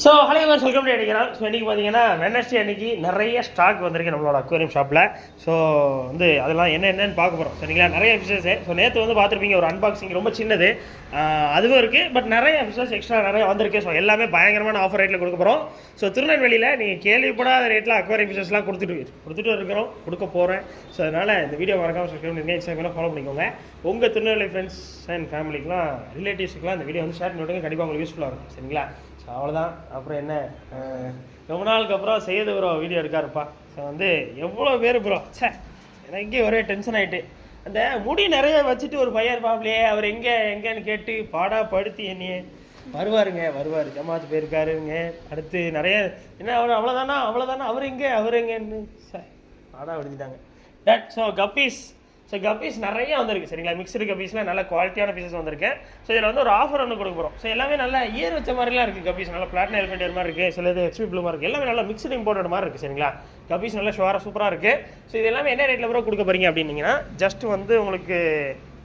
So hello welcome to அடிக்கிறான். So இன்றைக்கி பார்த்தீங்கன்னா வெட்னஸ்டே அன்றைக்கி நிறைய ஸ்டாக் வந்திருக்கு நம்மளோட அக்வேரியம் ஷாப்பில். ஸோ அதெல்லாம் என்னென்னு பார்க்க போகிறோம் சரிங்களா. நிறைய ஃபிஷஸு. ஸோ நேற்று பார்த்துருப்பீங்க ஒரு அன்பாக்சிங் ரொம்ப சின்னது, அதுவும் இருக்குது. பட் நிறைய ஃபிஷஸ் எக்ஸ்ட்ரா நிறைய வந்திருக்கு. ஸோ எல்லாமே பயங்கரமான ஆஃபர் ரேட்டில் கொடுக்க போகிறோம். ஸோ திருநெல்வேலியில் நீங்கள் கேள்விப்படாத ரேட்டில் அக்வேரியம் ஃபிஷஸ்லாம் கொடுத்துட்டு இருக்கிறோம், கொடுக்க போகிறேன். ஸோ அதனால் இந்த வீடியோ மறக்காமல் சப்ஸ்கிரைப் பண்ணுங்க, இன்ஸ்டாகிராமில் ஃபாலோ பண்ணிக்கோங்க. உங்கள் திருநெல்வேலி ஃப்ரெண்ட்ஸ் அண்ட் ஃபேமிலிக்கெலாம் ரிலேட்டிவ்ஸுக்குலாம் இந்த வீடியோ ஷேர் பண்ணிவிடுங்க, கண்டிப்பாக உங்களுக்கு யூஸ்ஃபுல்லாக இருக்கும் சரிங்களா. ஸோ அவ்வளோதான். அப்புறம் என்ன, ரொம்ப நாளுக்கு அப்புறம் செய்யுது ப்ரோ வீடியோ இருக்காருப்பா. ஸோ எவ்வளோ பேர் ப்ரோ, சே எனக்கே ஒரே டென்ஷன் ஆகிட்டு. அந்த முடி நிறைய வச்சுட்டு ஒரு பையன் பாப்லையே, அவர் எங்கேன்னு கேட்டு படுத்தி என்னையே வருவார் ஜமாத்து போயிருக்காருங்க. அடுத்து நிறைய என்ன அவ்வளோதானா அவர் எங்கேன்னு சார் பாடா படுத்திட்டாங்க. ஸோ கப்பீஸ் நிறைய வந்திருக்கு சரிங்களா. மிக்சடு கப்பீஸ்லாம் நல்ல குவாலிட்டியான பீசஸ் வந்திருக்கு. ஸோ இதில் ஒரு ஆஃபர் ஒன்று கொடுக்க போகிறோம். ஸோ எல்லாமே நல்லா இயர் வச்ச மாதிரிலாம் இருக்குது கப்பீஸ். நல்லா பிளாட்டினம் எலிஃபென்ட் மாதிரி இருக்குது, சில இது எக்ஸ்பி ப்ளூ மாதிரி இருக்குது. எல்லாமே நல்லா மிக்சடு இம்போர்ட்டட் மாதிரி இருக்குது சரிங்களா. கப்பீஸ் நல்லா சூப்பராக இருக்குது. ஸோ இது எல்லாமே என்ன ரேட்டில் கூட கொடுக்க போகிறீங்க அப்படின்னீங்கன்னா, ஜஸ்ட் உங்களுக்கு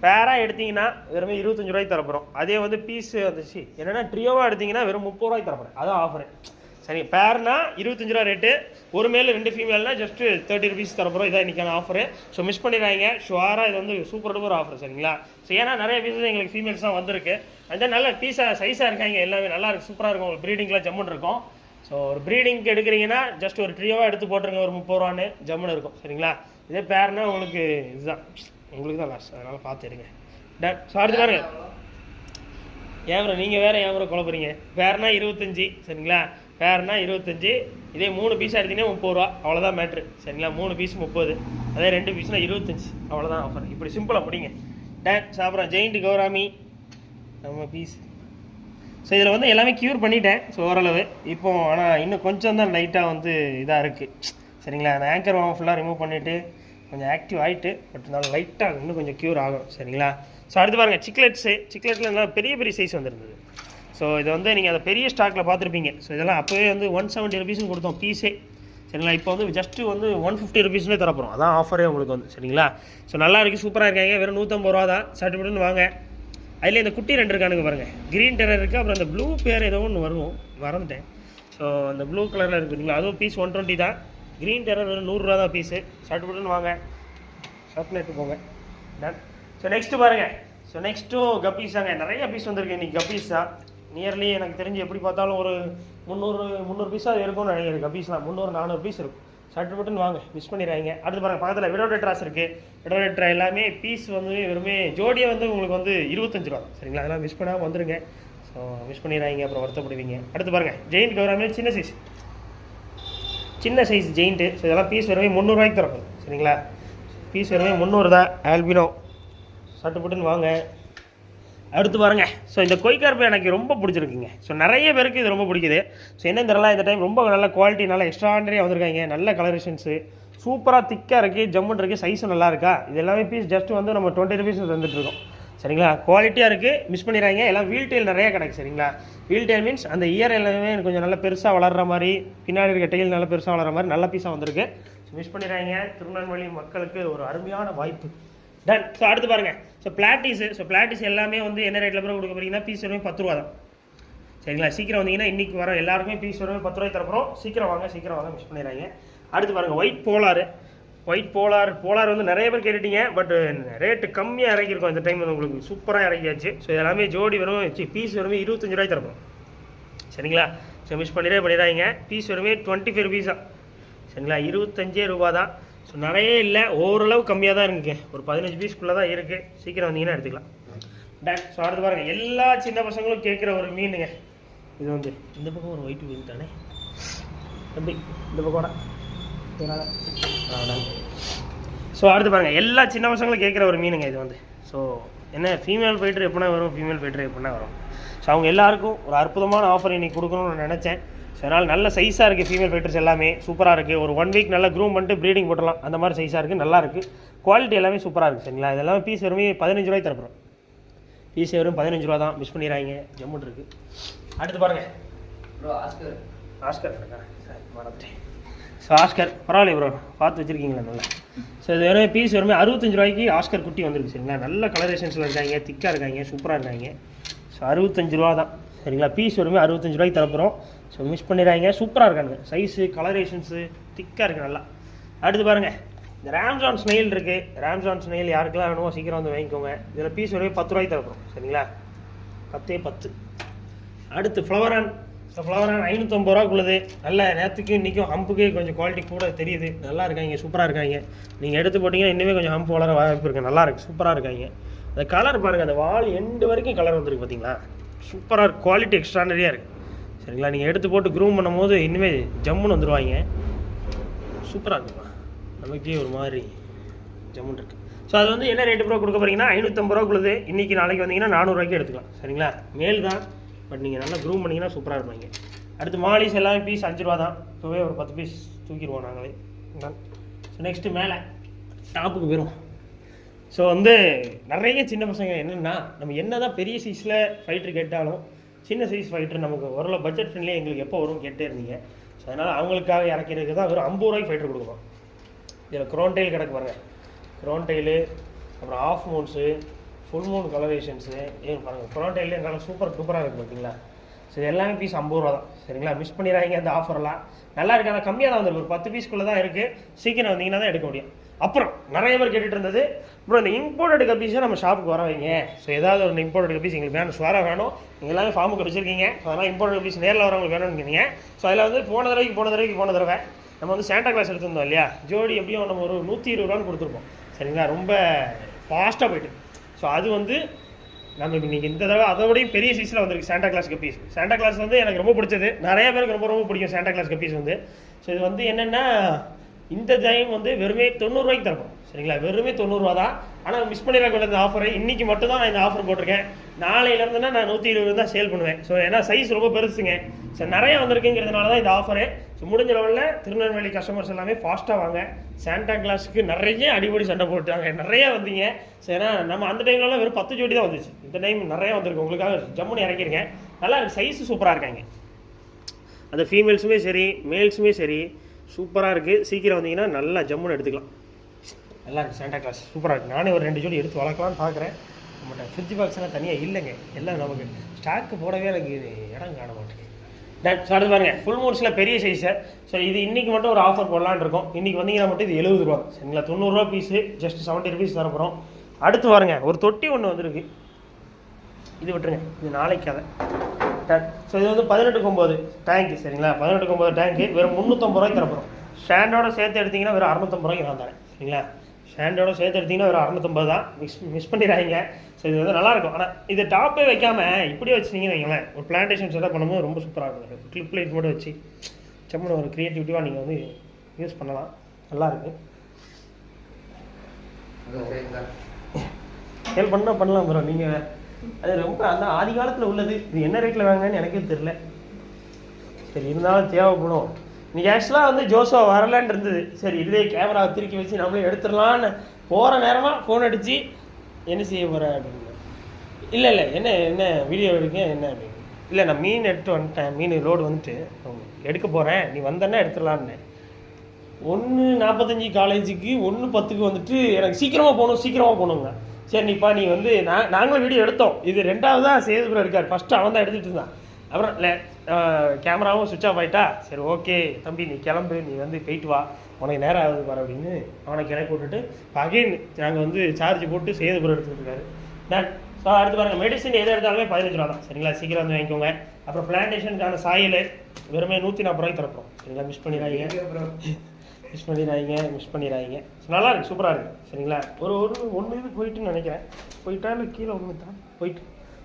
பேராக எடுத்திங்கன்னா வெறும் 25 ரூபாய்க்கு தரப்போகிறோம். அதே பீஸ் வந்துச்சு என்னென்னா ட்ரியோவாக எடுத்திங்கன்னா வெறும் 30 ரூபாய்க்கு தரப்போகிறேன். அதான் ஆஃபரு சரி. பேர்னா 25 ரூபா ரேட்டு, ஒரு மேல் 2 ஃபீமேல்னா ஜஸ்ட் 30 ருபீஸ் தரப்போகிறோம். இதான் இன்றைக்கான ஆஃபரு. ஸோ மிஸ் பண்ணிடுறாங்க, ஷுவராக இது சூப்பர் டூப்பர் ஆஃபர் சரிங்களா. ஸோ ஏன்னா நிறைய பீஸஸ் எங்களுக்கு ஃபீமேல்ஸ் தான் வந்திருக்கு. அந்த நல்ல பீஸாக சைஸாக இருக்காங்க, எல்லாமே நல்லா இருக்குது, சூப்பராக இருக்கும். உங்களுக்கு ப்ரீடிங்லாம் ஜம்முன்னு இருக்கும். ஸோ ஒரு ப்ரீடிங்க்கு எடுக்கிறீங்கன்னா ஜஸ்ட் ஒரு ட்ரியோவாக எடுத்து போட்டுருங்க, ஒரு 30 ரூபான்னு ஜம்முன்னு இருக்கும் சரிங்களா. இதே பேர்னா உங்களுக்கு இதுதான் உங்களுக்கு தான் லாஸ்ட், அதனால் பார்த்துருங்க. டன். ஸோ அடுத்து பாருங்க, ஏன் நீங்கள் வேறு ஏன் குழப்பறீங்க. பேர்னா 25 சரிங்களா. பேர்னா 25, இதே 3 பீஸாக எடுத்திங்கன்னா 30 ரூபா, அவ்வளோதான் மேட்ரு சரிங்களா. 3 பீஸ் 30, அதே 2 பீஸ்னால் 25, அவ்வளோதான் ஆஃபர். இப்படி சிம்பிளாக பிடிங்க. டேன். சாப்பிட்றேன் ஜெயிண்ட் கௌராமி நம்ம பீஸ். ஸோ இதில் எல்லாமே க்யூர் பண்ணிட்டேன். ஸோ ஓரளவு இப்போ, ஆனால் இன்னும் கொஞ்சம் தான் லைட்டாக இதாக இருக்குது சரிங்களா. அந்த ஆங்கர் வாங்க ஃபுல்லாக ரிமூவ் பண்ணிவிட்டு கொஞ்சம் ஆக்டிவ் ஆகிட்டு, பட் இருந்தாலும் லைட்டாக இன்னும் கொஞ்சம் க்யூர் ஆகும் சரிங்களா. ஸோ அடுத்து பாருங்கள் சிக்லெட்டில் நல்லா பெரிய சைஸ் வந்துருந்தது. ஸோ இது நீங்கள் அந்த பெரிய ஸ்டாக்கில் பார்த்துருப்பீங்க. ஸோ இதெல்லாம் அப்போவே 170 ருபீஸ்னு கொடுத்தோம் பீஸே சரிங்களா. இப்போ ஜஸ்ட்டு 150 ருபீஸ்னே தரப்போகிறோம். அதான் ஆஃபரே உங்களுக்கு சரிங்களா. ஸோ நல்லா இருக்குது, சூப்பராக இருக்காங்க. வெறும் 150 ரூபா தான். சர்டிஃபிகேட்னு வாங்க. அதில் இந்த குட்டி 2 இருக்கானுங்க பாருங்கள், க்ரீன் டெரர் இருக்குது, அப்புறம் அந்த ப்ளூ பேர் ஏதோ ஒன்று மறந்துட்டேன். ஸோ அந்த ப்ளூ கலரில் இருக்குதுங்களா, அதுவும் பீஸ் 120 தான். க்ரீன் டெரர் வெறும் 100 ரூபா தான் பீஸு. சர்டிஃபிகேட்னு வாங்க, ஷாப்லேட்டு போங்க. டன். ஸோ நெக்ஸ்ட்டு பாருங்கள். ஸோ நெக்ஸ்ட்டும் கப்பீஸ் தாங்க, நிறைய பீஸ் வந்திருக்கு இன்றைக்கி. கப்பீஸ் தான் நியர்லி எனக்கு தெரிஞ்சு எப்படி பார்த்தாலும் ஒரு 300 பீஸாக இருக்கும்னு நினைக்கிறேன். கப்பீஸ்லாம் 300-400 பீஸ் இருக்கும். சர்டிஃபிகேட்னு வாங்க, மிஸ் பண்ணிடுறாங்க. அடுத்து பாருங்கள், பக்கத்தில் விடோடெட்ராஸ் இருக்குது. விடோடெட்ரா எல்லாமே பீஸ் வெறுமே ஜோடியாக உங்களுக்கு 25 ரூபா சரிங்களா. அதெல்லாம் மிஸ் பண்ணாமல் வந்துடுங்க. ஸோ மிஸ் பண்ணிடுறாங்க, அப்புறம் வருத்தப்படுவீங்க. அடுத்து பாருங்கள், ஜெயிண்ட் கௌராமே சின்ன சைஸ் ஜெயிண்ட்டு. ஸோ இதெல்லாம் பீஸ் வெறுமே 300 ரூபாய்க்கு தரப்போம் சரிங்களா. பீஸ் வெறுமே 300 தான். ஆல்பினோ சர்டிஃபிகேட்னு வாங்க. அடுத்து பாருங்கள், ஸோ இந்த கொய்கார்பு எனக்கு ரொம்ப பிடிச்சிருக்குங்க. ஸோ நிறைய பேருக்கு இது ரொம்ப பிடிக்குது. ஸோ என்னன்னு தெரியல, இந்த டைம் ரொம்ப நல்ல குவாலிட்டி, நல்லா எக்ஸ்ட்ராடனரியாக வந்திருக்காங்க. நல்ல கலரேஷன்ஸு, சூப்பராக திக்காக இருக்குது, ஜம்முன்னு இருக்குது, சைஸும் நல்லா இருக்கா. இது எல்லாமே பீஸ் ஜஸ்ட் நம்ம 20 ருபீஸ் தந்துட்டுருக்கோம் சரிங்களா. குவாலிட்டியாக இருக்குது, மிஸ் பண்ணிடுறாங்க. எல்லாம் வீல் டெயில் நிறைய கிடைக்கு சரிங்களா. வீல் டெயில் மீன்ஸ் அந்த இயர் எல்லாமே கொஞ்சம் நல்லா பெருசாக வளர்கிற மாதிரி, பின்னாடி இருக்க டெயில் நல்லா பெருசாக வளர்கிற மாதிரி நல்ல பீஸாக வந்திருக்கு. ஸோ மிஸ் பண்ணிடுறாங்க. திருநெல்வேலி மக்களுக்கு ஒரு அருமையான வாய்ப்பு. டன். ஸோ அடுத்து பாருங்கள், ஸோ பிளாட்டிஸ் எல்லாமே என்ன ரேட்டில் கூட கொடுக்க போகிறீங்கன்னா, பீஸ் வெறும் 10 ரூபா தான் சரிங்களா. சீக்கிரம் வந்தீங்கன்னா இன்றைக்கி வர எல்லாருமே பீஸ் வெறும் 10 ரூபாய்க்கு தரப்போகிறோம். சீக்கிரம் வாங்க, மிஸ் பண்ணிடுறாங்க. அடுத்து பாருங்கள், ஒயிட் போலார் நிறைய பேர் கேட்டுட்டீங்க. பட் ரேட்டு கம்மியாக இறக்கியிருக்கோம் இந்த டைம். உங்களுக்கு சூப்பராக இறக்கியாச்சு. ஸோ எல்லாமே ஜோடி பீஸ் வெறுமே 25 ரூபாய்க்கு தரப்போம் சரிங்களா. ஸோ மிஸ் பண்ணிடுறாங்க. பீஸ் வெறுமே 25 ருபீஸ் தான் சரிங்களா. 25 ரூபா தான். ஸோ நிறைய இல்லை, ஓரளவு கம்மியாக தான் இருக்குங்க. ஒரு 15 பீஸ்க்குள்ளே தான் இருக்குது. சீக்கிரம் வந்தீங்கன்னா எடுத்துக்கலாம். டன். ஸோ அடுத்து பாருங்கள், எல்லா சின்ன பசங்களும் கேட்குற ஒரு மீனுங்க. இது இந்த பக்கம் ஒரு ஒயிட் மீன் தானே தம்பி, இந்த பக்கம். ஸோ அடுத்து பாருங்கள், எல்லா சின்ன பசங்களும் கேட்குற ஒரு மீனுங்க இது ஸோ என்ன, ஃபீமேல் ஃபைட்டர் எப்படின்னா வரும். ஸோ அவங்க எல்லாருக்கும் ஒரு அற்புதமான ஆஃபர் இன்றைக்கி கொடுக்கணும்னு நினச்சேன். ஸோ அதனால் நல்ல சைஸாக இருக்குது. ஃபீமேல் ஃபைட்டர்ஸ் எல்லாமே சூப்பராக இருக்குது. ஒரு 1 வீக் நல்லா க்ரூம் பண்ணிட்டு ப்ரீடிங் போட்டலாம், அந்த மாதிரி சைஸாக இருக்குது, நல்லா இருக்குது. குவாலிட்டி எல்லாமே சூப்பராக இருக்குது சரிங்களா. இதெல்லாமே பீஸ் வெறுமே 15 ரூபாய்க்கு தரப்போம். பீஸ் வெறும் 15 ரூபா தான். மிஸ் பண்ணிடுறாங்க, ஜம்முன்னு இருக்குது. அடுத்து பாருங்கள், ஆஸ்கர் சார் மறந்துட்டேன். ஸோ ஆஸ்கர் பரவாயில்ல ப்ரோ, பார்த்து வச்சுருக்கீங்களா நல்லா. ஸோ இது வெறும் பீஸ் வெறுமே 65 ரூபாய்க்கு ஆஸ்கர் குட்டி வந்துருக்கு சரிங்களா. நல்ல கலரேஷன்ஸில் இருக்காங்க, திக்காக இருக்காங்க, சூப்பராக இருக்காங்க. ஸோ 65 ரூபா தான் சரிங்களா. பீஸ் வருமே 65 ரூபாய்க்கு தரப்போகிறோம். ஸோ மிஸ் பண்ணிடுறாங்க. சூப்பராக இருக்கானுங்க. சைஸு கலரேஷன்ஸு திக்காக இருக்குது நல்லா. அடுத்து பாருங்கள், இந்த ராம்ஜான் ஸ்னெயில் இருக்குது. ராம்ஜான் ஸ்னெயில் யாருக்கெல்லாம் வேணுமோ சீக்கிரம் வந்து வாங்கிக்கோங்க. இதில் பீஸ் வருமே 10 ரூபாய்க்கு தரப்போகிறோம். சரிங்களா, 10. அடுத்து ஃப்ளவரான். ஸோ ஃப்ளவரான் 550 ரூபாக்குள்ளது. நல்ல நேற்றுக்கும் இன்றைக்கும் ஹம்புக்கு கொஞ்சம் குவாலிட்டி கூட தெரியுது. நல்லா இருக்காங்க, சூப்பராக இருக்காங்க. நீங்கள் எடுத்து போட்டிங்கன்னா இன்னுமே கொஞ்சம் ஹம்ப் வளர வாய்ப்பு இருக்குது. நல்லா இருக்குது, சூப்பராக இருக்காங்க. அந்த கலர் பாருங்கள், அந்த வால் எண்டு வரைக்கும் கலர் வந்துருக்கு பார்த்தீங்களா. சூப்பராக இருக்குது, குவாலிட்டி எக்ஸ்ட்ரானரியாக இருக்குது. சரிங்களா, நீங்கள் எடுத்து போட்டு க்ரூம் பண்ணும்போது இனிமேல் ஜம்முன்னு வந்துடுவாங்க. சூப்பராக இருக்குப்பா, நமக்கே ஒரு மாதிரி ஜம்முன்னு இருக்குது. ஸோ அது வந்து என்ன ரேட்டு ப்ரோ கொடுக்க போகிறீங்கன்னா 550 ரூபாக்குள்ளது. இன்றைக்கி நாளைக்கு வந்தீங்கன்னா 400 ரூபாய்க்கு எடுத்துக்கலாம். சரிங்களா, மேல் தான், பட் நீங்கள் நல்லா க்ரூம் பண்ணிங்கன்னா சூப்பராக இருப்பாங்க. அடுத்து மாலிஸ் எல்லாமே பீஸ் 5 ரூபா தான். இப்போவே ஒரு 10 பீஸ் தூக்கிடுவோம் நாங்களே. ஸோ நெக்ஸ்ட்டு மேலே டாப்புக்கு போயிடும். ஸோ வந்து நிறைய சின்ன பசங்க என்னென்னா, நம்ம என்ன தான் பெரிய சைஸில் ஃபைட்ரு கேட்டாலும் சின்ன சைஸ் ஃபைட்ரு நமக்கு ஓரளவு பட்ஜெட் ஃப்ரெண்ட்லியாக எங்களுக்கு எப்போ வரும் கேட்டே இருந்தீங்க. ஸோ அதனால் அவங்களுக்காக இறக்கிறதுக்கு தான் வெறும் 50 ரூபாய்க்கு ஃபைட்ரு கொடுக்குறோம். இதில் க்ரோன் டெயில் கிடக்கு பாருங்கள், க்ரோன் டெயிலு, அப்புறம் ஆஃப் மூன்ஸு, ஃபுல் மூன் கலரேஷன்ஸு. ஏன் பாருங்கள், க்ரோன் டெயிலே நல்லா சூப்பர் சூப்பராக இருக்குது பார்த்தீங்களா. ஸோ இது எல்லாமே பீஸ் 50 ரூபா தான். சரிங்களா, மிஸ் பண்ணிடுறாங்க அந்த ஆஃபர்லாம். நல்லா இருக்குது, ஆனால் கம்மியாக தான் வந்துருக்கு. ஒரு 10 பீஸ்க்குள்ளே தான் இருக்குது. சீக்கிரம் வந்தீங்கன்னா தான் எடுக்க முடியும். அப்புறம் நிறைய பேர் கேட்டுட்டு இருந்தது, அப்புறம் இந்த இம்போர்ட்டட் கப்பீஸை நம்ம ஷாப்புக்கு வர வைங்க. ஸோ ஏதாவது ஒரு இம்போர்ட்டட் கப்பீஸ் எங்களுக்கு வேணும், ஸ்வாராக வேணும். நீங்கள் எல்லாமே ஃபார்முக்கு வச்சுருக்கீங்க. ஸோ அதெல்லாம் இம்போர்ட்டட் கப்பீஸ் நேரில் வரவங்களுக்கு வேணும்னு கேட்டீங்க. ஸோ அதில் வந்து போன தடவை நம்ம வந்து சாண்டா கிளாஸ் எடுத்துருந்தோம் இல்லையா, ஜோடி எப்படியும் நம்ம ஒரு 120 ரூபான்னு கொடுத்துருப்போம். சரிங்களா, ரொம்ப ஃபாஸ்ட்டாக போய்ட்டு. ஸோ அது வந்து நம்ம இன்றைக்கி இந்த தடவை அதோடையும் பெரிய சைஸில் வந்திருக்கு Santa Claus guppies. Santa Claus வந்து எனக்கு ரொம்ப பிடிச்சது, நிறைய பேருக்கு ரொம்ப ரொம்ப பிடிக்கும் சாண்டா கிளாஸ் கப்பீஸ் வந்து. ஸோ இது வந்து என்னென்னா, இந்த டைம் வந்து வெறுமே 90 ரூபாய்க்கு தரப்போம். சரிங்களா, வெறுமே 90 ரூபா தான். ஆனால் மிஸ் பண்ணிடக்கூட இந்த ஆஃபரை இன்றைக்கி மட்டும் தான் நான் இந்த ஆஃபர் போட்டிருக்கேன். நாளையிலேருந்துன்னா நான் 120 தான் சேல் பண்ணுவேன். ஸோ ஏன்னா சைஸ் ரொம்ப பெருசுங்க. ஸோ நிறைய வந்திருக்குங்கிறதுனால தான் இந்த ஆஃபரு. ஸோ முடிஞ்ச லெவலில் திருநெல்வேலி கஸ்டமர்ஸ் எல்லாமே ஃபாஸ்ட்டாக வாங்க. சாண்டா கிளாஸுக்கு நிறைய அடிப்படி சண்டை போட்டாங்க, நிறைய வந்தீங்க. ஸோ ஏன்னா நம்ம அந்த டைம்லலாம் வெறும் 10 ஜோடி தான் வந்துச்சு. இந்த டைம் நிறைய வந்திருக்கு, உங்களுக்காக ஜம்முன்னு இறக்கியிருக்கேன். நல்லா இருக்குது, சைஸு சூப்பராக இருக்காங்க. அந்த ஃபீமேல்ஸுமே சரி மேல்ஸுமே சரி சூப்பராக இருக்குது. சீக்கிரம் வந்தீங்கன்னா நல்லா ஜம்முன்னு எடுத்துக்கலாம். நல்லா இருக்குது, சாண்டா கிளாஸ் சூப்பராக இருக்குது. நானே ஒரு 2 ஜோடி எடுத்து வளர்க்கலான்னு பார்க்குறேன். நம்மகிட்ட ஃப்ரிட்ஜ் பாக்ஸ்லாம் தனியாக இல்லைங்க, எல்லாம் நமக்கு ஸ்டாக்கு போடவே எனக்கு இடம் காண மாட்டேங்குது. ஸோ அடுத்து பாருங்கள், ஃபுல் மூன்ஸில் பெரிய சைஸை. ஸோ இது இன்றைக்கி மட்டும் ஒரு ஆஃபர் போடலான்னு இருக்கோம். இன்றைக்கி வந்தீங்கன்னா மட்டும் இது 70 ரூபா. சரிங்களா, 90 ரூபா பீஸு, ஜஸ்ட் 70 ருபீஸ் தரப்போகிறோம். அடுத்து பாருங்கள், ஒரு தொட்டி ஒன்று வந்துருக்கு. இது விட்டுருங்க, இது நாளைக்கு அதை. ஸோ இது வந்து 18.9 டேங்க்கு. சரிங்களா, 18.9 டேங்க்கு வெறும் 350 ரூபாய்க்கு தரப்போகிறோம். ஸ்டாண்டோட சேர்த்து எடுத்திங்கன்னா வெறும் 650 ரூபாய்க்கு நான் தரேன். சரிங்களா, ஸ்டாண்டோட சேர்த்து எடுத்திங்கன்னா வெறும் 650 தான். மிஸ் பண்ணிடுறாங்க. ஸோ இது வந்து நல்லாயிருக்கும். ஆனால் இது டாப்பே வைக்காமல் இப்படியே வச்சுருந்தீங்கன்னு வைங்களேன், ஒரு பிளான்டேஷன் செட்டப் பண்ணும்போது ரொம்ப சூப்பராக இருக்கும். கிளிப் லைட் மட்டும் வச்சு செம்மனு ஒரு க்ரியேட்டிவிட்டியாக நீங்கள் வந்து யூஸ் பண்ணலாம். நல்லாயிருக்கு. ஹெல்ப் பண்ணலாம் ப்ரோ. நீங்கள் அது ரொம்ப அந்த ஆதி காலத்தில் உள்ளது. இது என்ன ரேட்டில் வாங்கினேன்னு எனக்கே தெரில. சரி, இருந்தாலும் தேவைப்படும். இன்றைக்கி ஆக்சுவலாக வந்து ஜோசோ வரலான்னு இருந்தது. சரி, இதுவே கேமராவை திருக்கி வச்சு நம்மளே எடுத்துடலான்னு போகிற நேரமாக ஃபோன் அடித்து என்ன செய்ய போகிறேன் அப்படின்னு. இல்லை என்ன வீடியோ எடுக்க என்ன அப்படின்னு. இல்லை, நான் மீன் எடுத்து வந்துட்டேன், மீன் லோடு வந்துட்டு எடுக்க போகிறேன், நீ வந்தேன்னா எடுத்துடலான்னு. 1:45 காலேஜுக்கு 1:10 வந்துட்டு எனக்கு சீக்கிரமாக போகணுங்க. சரி நீப்பா, நீ வந்து நாங்களும் வீடியோ எடுத்தோம். இது 2வதாக சேதுபுரம் இருக்கார். ஃபஸ்ட்டு அவன் தான் எடுத்துகிட்டு இருந்தான். அப்புறம் இல்லை, கேமராவும் சுவிட்ச் ஆஃப் ஆகிட்டா. சரி ஓகே தம்பி, நீ கிளம்பு, நீ வந்து போயிட்டு வா, உனக்கு நேரம் ஆகுது பாரு அப்படின்னு அவனை கிளப்பி விட்டுட்டு அகைன் நாங்கள் வந்து சார்ஜ் போட்டு சேதுபுரம் எடுத்துகிட்டு இருக்காரு. ஸோ அடுத்து பாருங்கள், மெடிசன் எது எடுத்தாலுமே 15 ரூபா தான். சரிங்களா, சீக்கிரம் வந்து வாங்கிக்கோங்க. அப்புறம் பிளான்டேஷனுக்கான சாயல் வெறுமே 140 ரூபாய்க்கு தரப்போம். சரிங்களா, மிஸ் பண்ணிடாதீங்க. நல்லா இருக்குது, சூப்பராக இருக்குது. சரிங்களா, ஒன்று இது போயிட்டுன்னு நினைக்கிறேன். போயிட்டா இல்லை கீழே ஒன்று தான் போயிட்டு.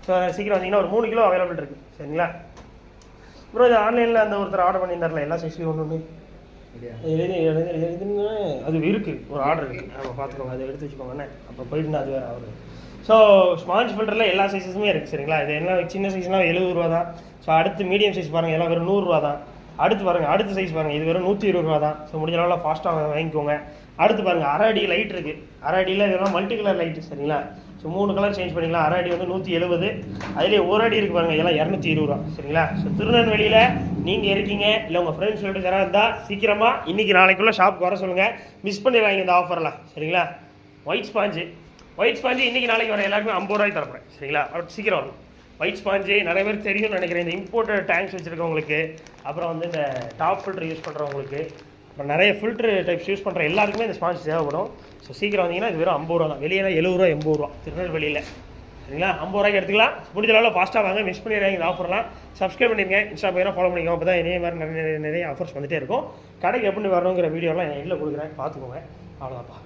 ஸோ சீக்கிரம் வந்தீங்கன்னா ஒரு 3 கிலோ அவைலபிள் இருக்குது. சரிங்களா ப்ரோ, இது ஆன்லைனில் அந்த ஒருத்தர் ஆர்டர் பண்ணியிருந்தார்ல, எல்லா சைஸ்லையும் ஒன்று அது இருக்குது, ஒரு ஆர்டர் இருக்குது. நம்ம பார்த்துக்கோங்க, அதை எடுத்து வச்சுக்கோங்கண்ணே. அப்புறம் போயிட்டுனா அது வேறு ஆகுது. ஸோ ஸ்பாஞ்ச் ஃபில்டரில் எல்லா சைஸஸுமே இருக்குது. சரிங்களா, இது எல்லாம் சின்ன சைஸ்லாம் 70 ரூபா தான். ஸோ அடுத்து மீடியம் சைஸ் பாருங்கள், எல்லாம் வெறும் 100 ரூபா தான். அடுத்து பாருங்கள், அடுத்த சைஸ் பாருங்கள், இது வெறும் 120 ரூபா தான். ஸோ முடிஞ்ச அளவில் ஃபாஸ்ட்டாக வாங்கிக்கோங்க. அடுத்து பாருங்கள், அரை அடி லைட் இருக்குது. அரை அடியில் இதெல்லாம் மல்டி கலர் லைட்டு. சரிங்களா, ஸோ 3 கலர் சேஞ்ச் பண்ணிக்கலாம். அரை அடி வந்து 170, அதுலேயே ஒரு அடி இருக்குது பாருங்கள், இதெல்லாம் 220 ரூபா. சரிங்களா, ஸோ திருநெல்வேலியில் நீங்கள் இருக்கீங்க, இல்லை உங்கள் ஃப்ரெண்ட்ஸ் சொல்லிட்டு யாராவது இருந்தால் சீக்கிரமாக இன்றைக்கி நாளைக்குள்ளே ஷாப்புக்கு வர சொல்லுங்கள். மிஸ் பண்ணிடுறாங்க இந்த ஆஃபர்லாம். சரிங்களா, ஒயிட் ஸ்பாஞ்சு இன்றைக்கி நாளைக்கு வர எல்லாருக்குமே 50 ரூபாய்க்கு தரப்போகிறேன். சரிங்களா, சீக்கிரம் வரும். ஒயிட் ஸ்பாஞ்சு நிறைய பேர் தெரியும்னு நினைக்கிறேன். இந்த இம்போர்ட்டட் டேங்க்ஸ் வச்சுருக்கவங்களுக்கு, அப்புறம் வந்து இந்த டாப் ஃபில்டர் யூஸ் பண்ணுறவங்களுக்கு, அப்புறம் நிறைய ஃபில்ட்ரு டைப்ஸ் யூஸ் பண்ணுற எல்லாருக்குமே இந்த ஸ்பாஞ்ச் தேவைப்படும். ஸோ சீக்கிரம் வந்தீங்கன்னா இது வெறும் 50 ரூபா தான். வெளியே 70 ரூபா 80 ரூபா திருநெல்வேலியில். சரிங்களா? 50 ரூபாய்க்கு எடுத்துக்கலாம். முடிஞ்ச அளவில் ஃபாஸ்ட்டாக வாங்க, மிஸ் பண்ணிடுறாங்க இந்த ஆஃபர்லாம். சப்ஸ்கிரைப் பண்ணிடுங்க, இன்ஸ்டா பேராக ஃபாலோ பண்ணிக்கோங்க. அப்போ தான் இதே மாதிரி நிறைய ஆஃபர்ஸ் வந்துகிட்டே இருக்கும். கடைக்கு எப்படி வரணுங்கிற வீடியோலாம் என் இதில் கொடுக்குறேன், பார்த்துக்கோங்க. அவ்வளோதான்ப்பா.